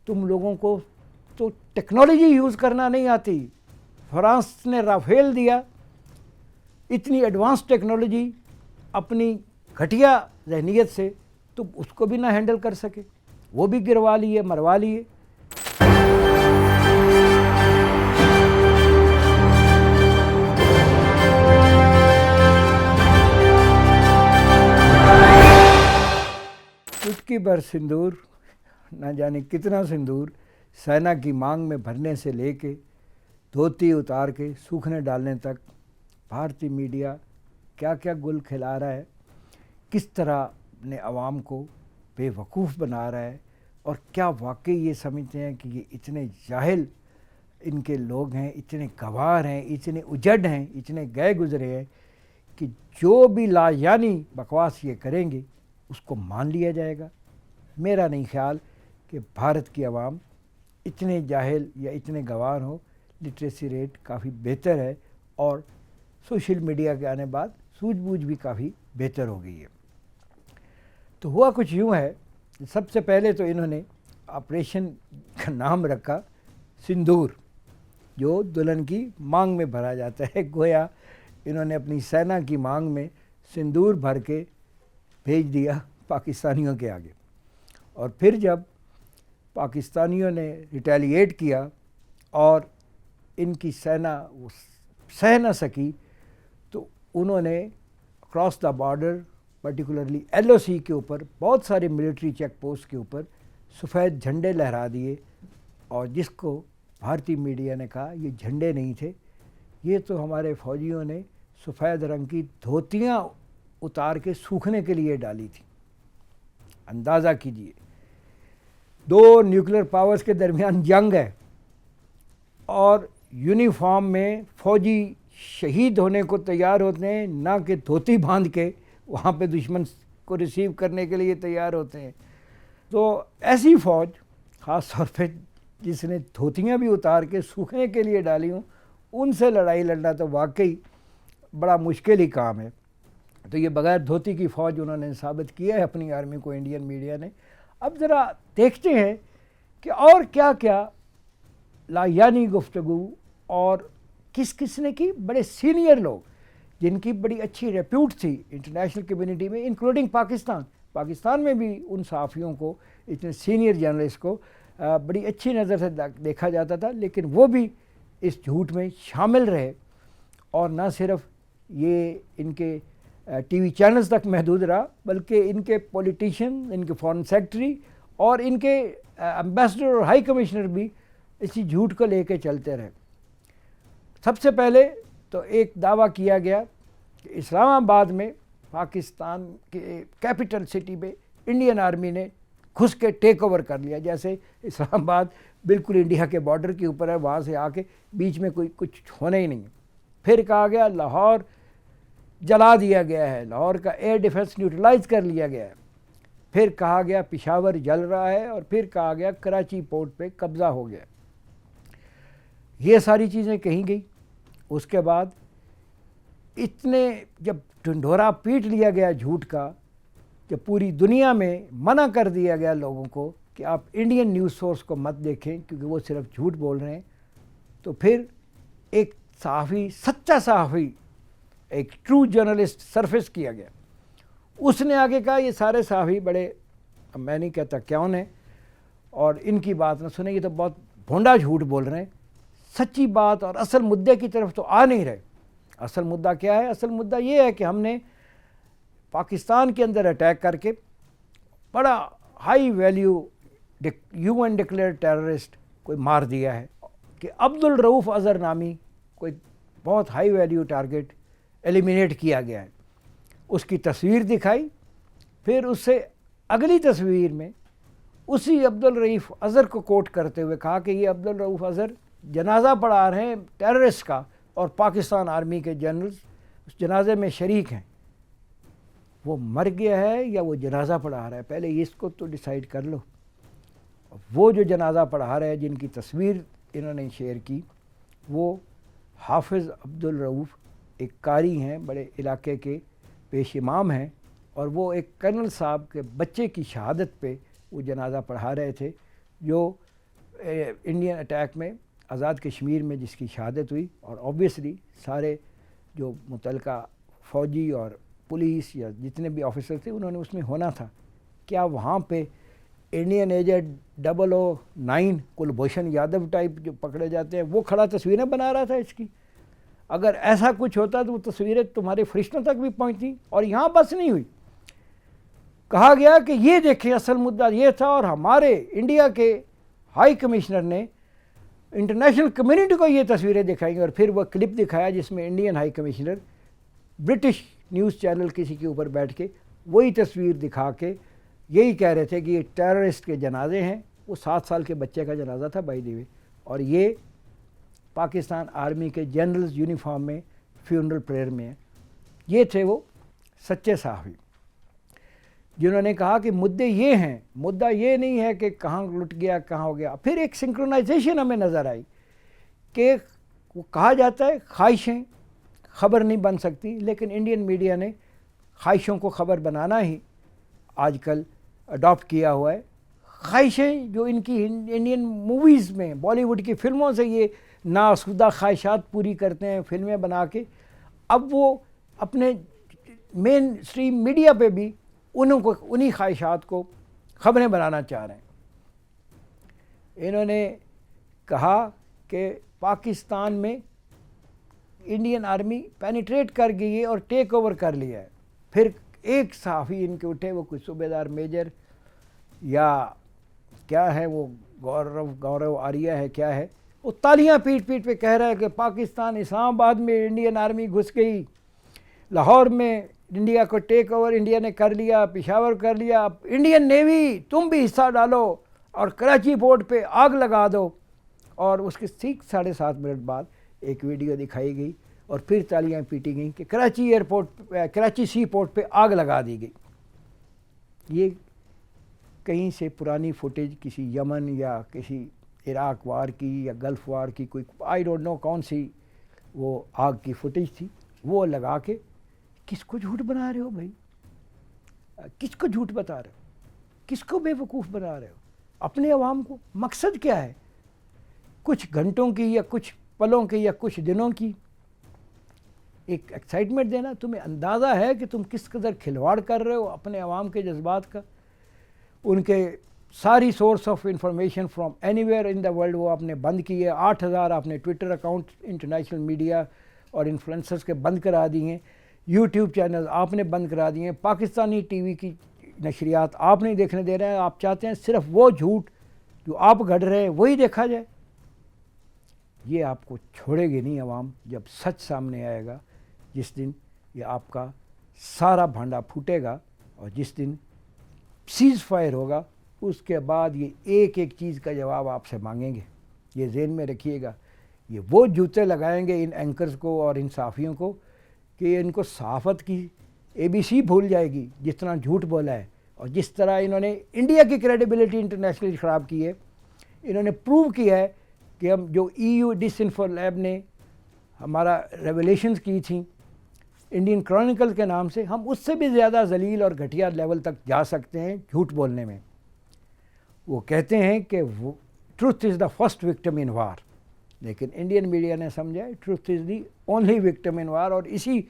तुम लोगों को तो टेक्नोलॉजी यूज़ करना नहीं आती। फ्रांस ने राफेल दिया, इतनी एडवांस टेक्नोलॉजी अपनी घटिया जहनीत से, तुम उसको भी ना हैंडल कर सके, वो भी गिरवा लिए, मरवा लिए। चुटकी भर सिंदूर, ना जाने कितना सिंदूर सेना की मांग में भरने से लेके धोती उतार के सूखने डालने तक भारतीय मीडिया क्या क्या गुल खिला रहा है, किस तरह ने अवाम को बेवकूफ़ बना रहा है, और क्या वाकई ये समझते हैं कि ये इतने जाहिल इनके लोग हैं, इतने गवार हैं, इतने उजड़ हैं, इतने गए गुजरे हैं कि जो भी लायानी बकवास ये करेंगे उसको मान लिया जाएगा। मेरा नहीं ख्याल कि भारत की आवाम इतने जाहिल या इतने गवार हो। लिटरेसी रेट काफ़ी बेहतर है और सोशल मीडिया के आने बाद सूझबूझ भी काफ़ी बेहतर हो गई है। तो हुआ कुछ यूँ है, सबसे पहले तो इन्होंने ऑपरेशन का नाम रखा सिंदूर, जो दुल्हन की मांग में भरा जाता है। गोया इन्होंने अपनी सेना की मांग में सिंदूर भर के भेज दिया पाकिस्तानियों के आगे, और फिर जब पाकिस्तानियों ने रिटेलिएट किया और इनकी सेना सह न सकी, तो उन्होंने cross the border, particularly LOC के ऊपर, बहुत सारे मिलिट्री चेक पोस्ट के ऊपर सफ़ेद झंडे लहरा दिए, और जिसको भारतीय मीडिया ने कहा ये झंडे नहीं थे, ये तो हमारे फौजियों ने सफ़ेद रंग की धोतियाँ उतार के सूखने के लिए डाली थी। अंदाज़ा कीजिए, दो न्यूक्लियर पावर्स के दरमियान जंग है और यूनिफॉर्म में फौजी शहीद होने को तैयार होते हैं, ना कि धोती बांध के वहाँ पे दुश्मन को रिसीव करने के लिए तैयार होते हैं। तो ऐसी फ़ौज, ख़ास तौर पे जिसने धोतियाँ भी उतार के सूखने के लिए डाली हों, उनसे लड़ाई लड़ना तो वाकई बड़ा मुश्किल ही काम है। तो ये बग़ैर धोती की फ़ौज उन्होंने साबित किया है अपनी आर्मी को, इंडियन मीडिया ने। अब ज़रा देखते हैं कि और क्या क्या लायानी गुफ्तगू और किस किस ने की। बड़े सीनियर लोग जिनकी बड़ी अच्छी रेप्यूट थी इंटरनेशनल कम्युनिटी में, इंक्लूडिंग पाकिस्तान में भी उन सहाफ़ियों को, इतने सीनियर जर्नलिस्ट को बड़ी अच्छी नज़र से देखा जाता था, लेकिन वो भी इस झूठ में शामिल रहे। और न सिर्फ ये इनके TV चैनल्स तक महदूद रहा, बल्कि इनके पॉलिटिशियन, इनके फॉरेन सेक्रेटरी और इनके एम्बेसडर और हाई कमिश्नर भी इसी झूठ को लेके चलते रहे। सबसे पहले तो एक दावा किया गया कि इस्लामाबाद में, पाकिस्तान के कैपिटल सिटी में, इंडियन आर्मी ने घुस के टेक ओवर कर लिया। जैसे इस्लामाबाद बिल्कुल इंडिया के बॉर्डर के ऊपर है, वहाँ से आके बीच में कोई कुछ होना ही नहीं। फिर कहा गया लाहौर जला दिया गया है, लाहौर का एयर डिफेंस न्यूट्रलाइज कर लिया गया है। फिर कहा गया पिशावर जल रहा है, और फिर कहा गया कराची पोर्ट पे कब्ज़ा हो गया। ये सारी चीज़ें कही गई। उसके बाद इतने जब ढिंढोरा पीट लिया गया झूठ का, जब पूरी दुनिया में मना कर दिया गया लोगों को कि आप इंडियन न्यूज़ सोर्स को मत देखें क्योंकि वो सिर्फ झूठ बोल रहे हैं, तो फिर एक सहाफ़ी, सच्चा सहाफ़ी, एक ट्रू जर्नलिस्ट सरफेस किया गया। उसने आगे कहा ये सारे सहाफ़ी बड़े, अब मैं नहीं कहता कौन है, और इनकी बात ना सुने, ये तो बहुत भोंडा झूठ बोल रहे हैं, सच्ची बात और असल मुद्दे की तरफ तो आ नहीं रहे। असल मुद्दा क्या है? असल मुद्दा ये है कि हमने पाकिस्तान के अंदर अटैक करके बड़ा high value UN declare terrorist कोई मार दिया है, कि अब्दुल रऊफ़ अज़हर नामी कोई बहुत हाई वैल्यू टारगेट एलिमिनेट किया गया है। उसकी तस्वीर दिखाई, फिर उससे अगली तस्वीर में उसी अब्दुल रऊफ़ अज़हर को कोट करते हुए कहा कि ये अब्दुल रऊफ़ अज़हर जनाजा पढ़ा रहे हैं टेररिस्ट का, और पाकिस्तान आर्मी के जनरल्स उस जनाजे में शरीक हैं। वो मर गया है या वो जनाजा पढ़ा रहा है, पहले इसको तो डिसाइड कर लो। वो जो जनाजा पढ़ा रहा है, जिनकी तस्वीर इन्होंने शेयर की, वो हाफिज़ अब्दुल रऊफ़ एक कारी हैं, बड़े इलाके के पेश इमाम हैं, और वो एक कर्नल साहब के बच्चे की शहादत पे वो जनाजा पढ़ा रहे थे, जो इंडियन अटैक में आज़ाद कश्मीर में जिसकी शहादत हुई, और ऑब्वियसली सारे जो मुतलका फ़ौजी और पुलिस या जितने भी ऑफिसर थे उन्होंने उसमें होना था। क्या वहाँ पे Indian agent 009 Kulbhushan Yadav type जो पकड़े जाते हैं वो खड़ा तस्वीरें बना रहा था इसकी? अगर ऐसा कुछ होता तो वो तस्वीरें तुम्हारे फरिश्तों तक भी पहुँचती। और यहाँ बस नहीं हुई, कहा गया कि ये देखें असल मुद्दा ये था, और हमारे इंडिया के हाई कमिश्नर ने इंटरनेशनल कम्युनिटी को ये तस्वीरें दिखाई। और फिर वह क्लिप दिखाया जिसमें Indian high commissioner British news channel किसी के ऊपर बैठ के वही तस्वीर दिखा के यही कह रहे थे कि ये टेररिस्ट के जनाजे हैं। वो 7 साल के बच्चे का जनाजा था बाय द वे, और ये पाकिस्तान आर्मी के जनरल्स यूनिफॉर्म में फ्यूनरल प्रेयर में है। ये थे वो सच्चे साहबी जिन्होंने कहा कि मुद्दे ये हैं, मुद्दा ये नहीं है कि कहाँ लुट गया कहाँ हो गया। फिर एक सिंक्रोनाइजेशन हमें नज़र आई कि वो कहा जाता है ख्वाहिशें ख़बर नहीं बन सकती, लेकिन इंडियन मीडिया ने ख्वाहिशों को ख़बर बनाना ही आजकल अडॉप्ट किया हुआ है। ख्वाहिशें जो इनकी इंडियन मूवीज़ में, बॉलीवुड की फ़िल्मों से ये नासुदा ख्वाहिशात पूरी करते हैं फिल्में बना के, अब वो अपने मेन स्ट्रीम मीडिया पे भी उन्हीं ख्वाहिशात को ख़बरें बनाना चाह रहे हैं। इन्होंने कहा कि पाकिस्तान में इंडियन आर्मी पेनिट्रेट कर गई है और टेक ओवर कर लिया है। फिर एक सहाफ़ी इनके उठे, वो कोई सूबेदार मेजर या क्या है, वो गौरव आर्या है क्या है, वो तालियां पीट पीट पे कह रहा है कि पाकिस्तान इस्लामाबाद में इंडियन आर्मी घुस गई, लाहौर में इंडिया को टेक ओवर इंडिया ने कर लिया, पेशावर कर लिया, इंडियन नेवी तुम भी हिस्सा डालो और कराची पोर्ट पे आग लगा दो। और उसके ठीक 7.5 मिनट बाद एक वीडियो दिखाई गई और फिर तालियां पीटी गई कि कराची सी पोर्ट पे आग लगा दी गई। ये कहीं से पुरानी फुटेज किसी यमन या किसी इराक वार की या गल्फ़ वार की, कोई आई डोंट नो कौन सी वो आग की फुटेज थी, वो लगा के किसको झूठ बना रहे हो भाई? किसको झूठ बता रहे हो? किसको बेवकूफ़ बना रहे हो? अपने अवाम को? मकसद क्या है? कुछ घंटों की या कुछ पलों की या कुछ दिनों की एक एक्साइटमेंट देना? तुम्हें अंदाज़ा है कि तुम किस कदर खिलवाड़ कर रहे हो अपने अवाम के जज्बात का? उनके सारी source of information from anywhere in the world वो आपने बंद की है। 8,000 आपने ट्विटर अकाउंट इंटरनेशनल मीडिया और इन्फ्लुएंसर्स के बंद करा दिए, यूट्यूब चैनल आपने बंद करा दिए, पाकिस्तानी टीवी की नशरियात आप नहीं देखने दे रहे हैं। आप चाहते हैं सिर्फ वो झूठ जो आप गढ़ रहे हैं वही देखा जाए। ये आपको छोड़ेगी नहीं अवाम जब सच सामने आएगा, जिस दिन ये आपका सारा भांडा फूटेगा और जिस दिन सीज़ फायर होगा, उसके बाद ये एक एक चीज़ का जवाब आपसे मांगेंगे। ये ज़हन में रखिएगा। ये वो जूते लगाएंगे इन एंकर्स को और इन साफ़ियों को कि इनको सहाफ़त की ABC भूल जाएगी जिस तरह झूठ बोला है। और जिस तरह इन्होंने इंडिया की क्रेडिबिलिटी इंटरनेशनली ख़राब की है, इन्होंने प्रूव किया है कि हम जो EU डिसइन्फो लैब ने हमारा रेवलेशंस की थी इंडियन क्रॉनिकल के नाम से, हम उससे भी ज़्यादा जलील और घटिया लेवल तक जा सकते हैं झूठ बोलने में। वो कहते हैं कि वो truth is the first victim in war, लेकिन इंडियन मीडिया ने समझा है truth is the only victim in war, और इसी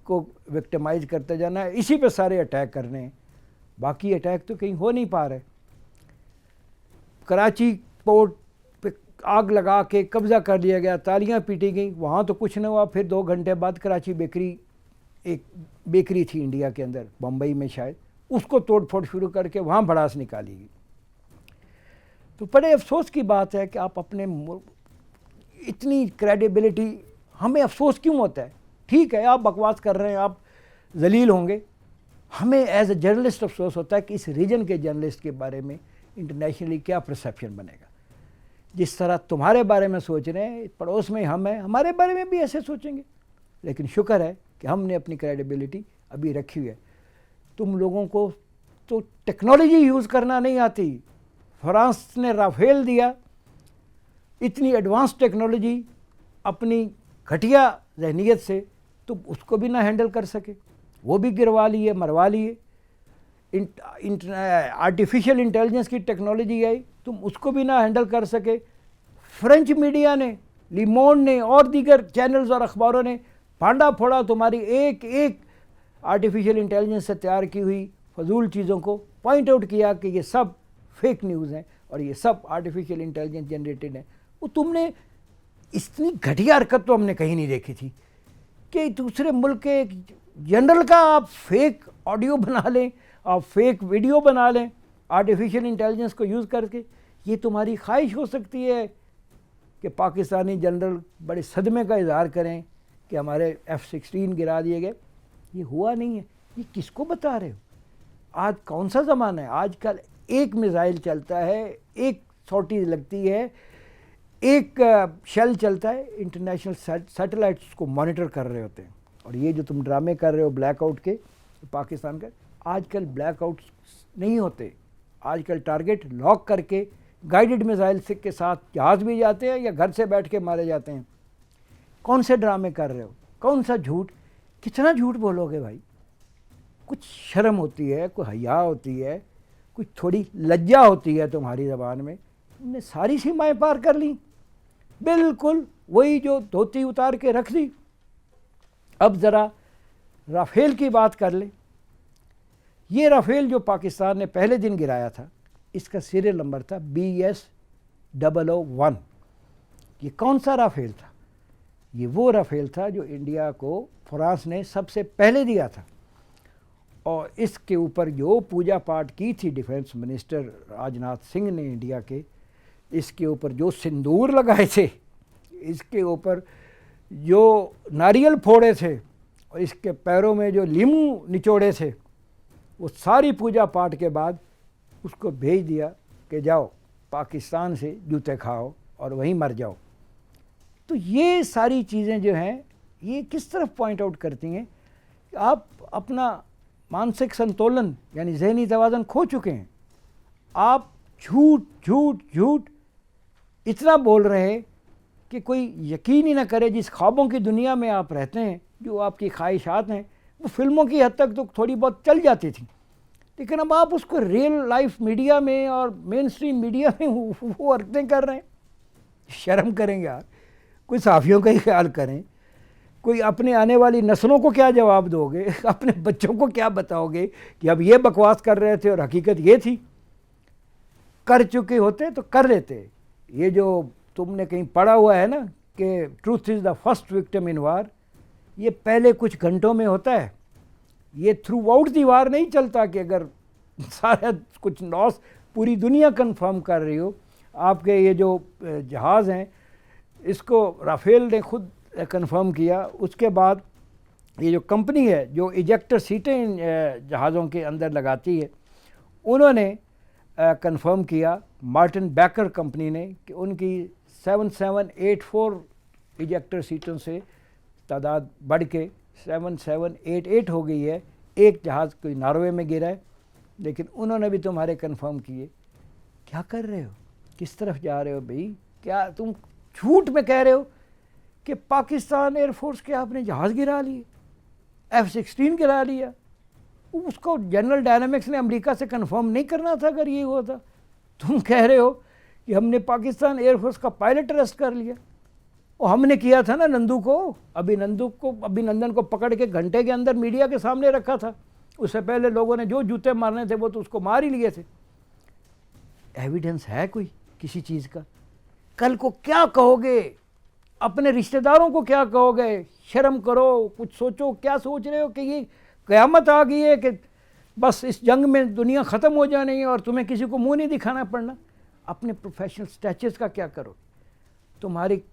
को विक्टिमाइज करते जाना है, इसी पे सारे अटैक करने हैं। बाकी अटैक तो कहीं हो नहीं पा रहे। कराची पोर्ट पे आग लगा के कब्ज़ा कर लिया गया, तालियां पीटी गई, वहाँ तो कुछ न हुआ। फिर 2 घंटे बाद कराची बेकरी, एक बेकरी थी इंडिया के अंदर बम्बई में शायद, उसको तोड़ फोड़ शुरू करके वहाँ भड़ास निकाली गई। तो बड़े अफसोस की बात है कि आप अपने इतनी क्रेडिबिलिटी, हमें अफसोस क्यों होता है? ठीक है आप बकवास कर रहे हैं, आप जलील होंगे, हमें एज ए जर्नलिस्ट अफसोस होता है कि इस रीजन के जर्नलिस्ट के बारे में इंटरनेशनली क्या परसेप्शन बनेगा। जिस तरह तुम्हारे बारे में सोच रहे हैं, पड़ोस में हम हैं, हमारे बारे में भी ऐसे सोचेंगे। लेकिन शुक्र है कि हमने अपनी क्रेडिबिलिटी अभी रखी हुई है। तुम लोगों को तो टेक्नोलॉजी यूज़ करना नहीं आती। फ्रांस ने राफेल दिया, इतनी एडवांस टेक्नोलॉजी अपनी घटिया जहनीत से, तो उसको भी ना हैंडल कर सके, वो भी गिरवा लिए, मरवा लिए। आर्टिफिशियल इंटेलिजेंस की टेक्नोलॉजी आई, तुम उसको भी ना हैंडल कर सके। फ्रेंच मीडिया ने, लीमोंड ने और दीगर चैनल्स और अखबारों ने भांडा फोड़ा तुम्हारी एक एक आर्टिफिशियल इंटेलिजेंस से तैयार की हुई फजूल चीज़ों को, पॉइंट आउट किया कि ये सब फेक न्यूज़ हैं और ये सब आर्टिफिशियल इंटेलिजेंस जनरेटेड है। वो तुमने इतनी घटिया हरकत तो हमने कहीं नहीं देखी थी कि दूसरे मुल्क के जनरल का आप फेक ऑडियो बना लें, आप फेक वीडियो बना लें आर्टिफिशियल इंटेलिजेंस को यूज़ करके। ये तुम्हारी ख्वाहिश हो सकती है कि पाकिस्तानी जनरल बड़े सदमे का इजहार करें कि हमारे F-16 गिरा दिए गए। ये हुआ नहीं है। ये किसको बता रहे हो? आज कौन सा ज़माना है? आजकल एक मिसाइल चलता है, एक सॉटी लगती है, एक शेल चलता है, इंटरनेशनल सैटेलाइट्स को मॉनिटर कर रहे होते हैं। और ये जो तुम ड्रामे कर रहे हो ब्लैकआउट के पाकिस्तान का, आजकल ब्लैकआउट नहीं होते। आजकल टारगेट लॉक करके गाइडेड मिसाइल के साथ जहाज़ भी जाते हैं या घर से बैठ के मारे जाते हैं। कौन से ड्रामे कर रहे हो? कौन सा झूठ? कितना झूठ बोलोगे भाई? कुछ शर्म होती है, कोई हया होती है, कुछ थोड़ी लज्जा होती है तुम्हारी ज़बान में। तुमने सारी सीमाएं पार कर ली, बिल्कुल वही जो धोती उतार के रख दी। अब ज़रा राफेल की बात कर ले। ये राफेल जो पाकिस्तान ने पहले दिन गिराया था, इसका सीरियल नंबर था BS001। ये कौन सा राफेल था? ये वो राफेल था जो इंडिया को फ्रांस ने सबसे पहले दिया था। और इसके ऊपर जो पूजा पाठ की थी डिफेंस मिनिस्टर राजनाथ सिंह ने इंडिया के, इसके ऊपर जो सिंदूर लगाए थे, इसके ऊपर जो नारियल फोड़े थे और इसके पैरों में जो लीमू निचोड़े थे, वो सारी पूजा पाठ के बाद उसको भेज दिया कि जाओ पाकिस्तान से जूते खाओ और वहीं मर जाओ। तो ये सारी चीज़ें जो हैं, ये किस तरफ पॉइंट आउट करती हैं कि आप अपना मानसिक संतुलन यानी जहनी तवाज़ुन खो चुके हैं। आप झूठ झूठ झूठ इतना बोल रहे हैं कि कोई यकीन ही ना करे। जिस ख्वाबों की दुनिया में आप रहते हैं, जो आपकी ख्वाहिशात हैं, वो फिल्मों की हद तक तो थोड़ी बहुत चल जाती थी, लेकिन अब आप उसको रियल लाइफ मीडिया में और मेन स्ट्रीम मीडिया में वो हरकतें कर रहे हैं। शर्म करेंगे यार। कोई साफियों का ही ख्याल करें। कोई अपने आने वाली नस्लों को क्या जवाब दोगे? अपने बच्चों को क्या बताओगे कि अब ये बकवास कर रहे थे और हकीकत ये थी? कर चुके होते तो कर लेते। ये जो तुमने कहीं पढ़ा हुआ है ना कि truth is the first victim in war, ये पहले कुछ घंटों में होता है। ये थ्रू आउट दी वार नहीं चलता कि अगर सारा कुछ लॉस पूरी दुनिया कंफर्म कर रही हो। आपके ये जो जहाज़ हैं, इसको राफेल ने खुद कंफर्म किया। उसके बाद ये जो कंपनी है जो इजेक्टर सीटें जहाज़ों के अंदर लगाती है, उन्होंने कंफर्म किया, मार्टिन बैकर कंपनी ने, कि उनकी 7784 इजेक्टर सीटों से तादाद बढ़ के 7788 हो गई है। एक जहाज़ कोई नॉर्वे में गिरा है, लेकिन उन्होंने भी तुम्हारे कंफर्म किए। क्या कर रहे हो? किस तरफ जा रहे हो भाई? क्या तुम झूठ में कह रहे हो कि पाकिस्तान एयरफोर्स के आपने जहाज़ गिरा लिए, F-16 गिरा लिया? उसको जनरल डायनामिक्स ने अमेरिका से कंफर्म नहीं करना था अगर ये हुआ था? तुम कह रहे हो कि हमने पाकिस्तान एयरफोर्स का पायलट अरेस्ट कर लिया। और हमने किया था ना नंदू को, अभिनंदन को पकड़ के घंटे के अंदर मीडिया के सामने रखा था। उससे पहले लोगों ने जो जूते मारने थे वो तो उसको मार ही लिए थे। एविडेंस है कोई किसी चीज़ का? कल को क्या कहोगे? अपने रिश्तेदारों को क्या कहोगे? शर्म करो, कुछ सोचो। क्या सोच रहे हो कि ये क़यामत आ गई है कि बस इस जंग में दुनिया ख़त्म हो जानी है और तुम्हें किसी को मुंह नहीं दिखाना पड़ना? अपने प्रोफेशनल स्टैचर्स का क्या करो? तुम्हारी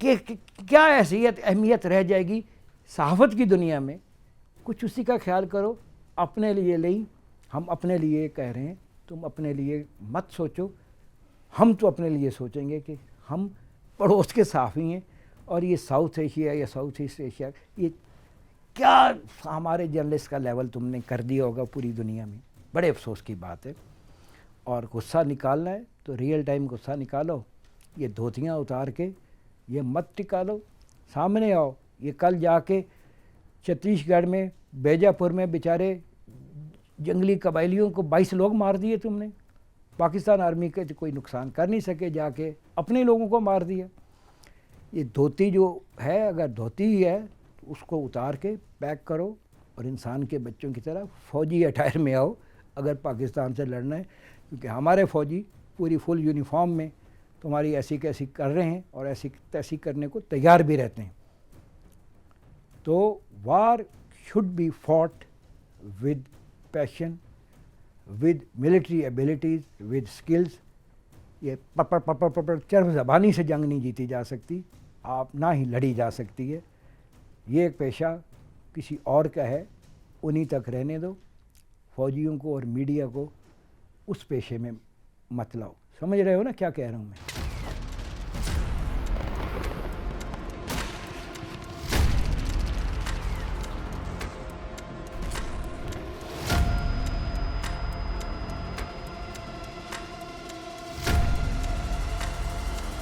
क्या हैसियत अहमियत रह जाएगी सहाफ़त की दुनिया में? कुछ उसी का ख्याल करो। अपने लिए नहीं, हम अपने लिए कह रहे हैं, तुम अपने लिए मत सोचो। हम तो अपने लिए सोचेंगे कि हम पड़ोस के साफ़ी हैं और ये साउथ एशिया या साउथ ईस्ट एशिया, ये क्या हमारे जर्नलिस्ट का लेवल तुमने कर दिया होगा पूरी दुनिया में। बड़े अफसोस की बात है। और गुस्सा निकालना है तो रियल टाइम गुस्सा निकालो। ये धोतियाँ उतार के ये मत निकालो, सामने आओ। ये कल जाके छत्तीसगढ़ में बेजापुर में बेचारे जंगली कबायलियों को 22 लोग मार दिए तुमने। पाकिस्तान आर्मी के कोई नुकसान कर नहीं सके, जाके अपने लोगों को मार दिया। ये धोती जो है, अगर धोती ही है तो उसको उतार के पैक करो और इंसान के बच्चों की तरह फ़ौजी अटायर में आओ अगर पाकिस्तान से लड़ना है, क्योंकि हमारे फ़ौजी पूरी फुल यूनिफॉर्म में तुम्हारी ऐसी कैसी कर रहे हैं और ऐसी तैसी करने को तैयार भी रहते हैं। तो war should be fought with passion, with military abilities, with skills. ये पर चर्म ज़बानी से जंग नहीं जीती जा सकती, आप ना ही लड़ी जा सकती है। ये एक पेशा किसी और का है, उन्हीं तक रहने दो। फौजियों को और मीडिया को उस पेशे में मत लाओ। समझ रहे हो ना क्या कह रहा हूँ मैं?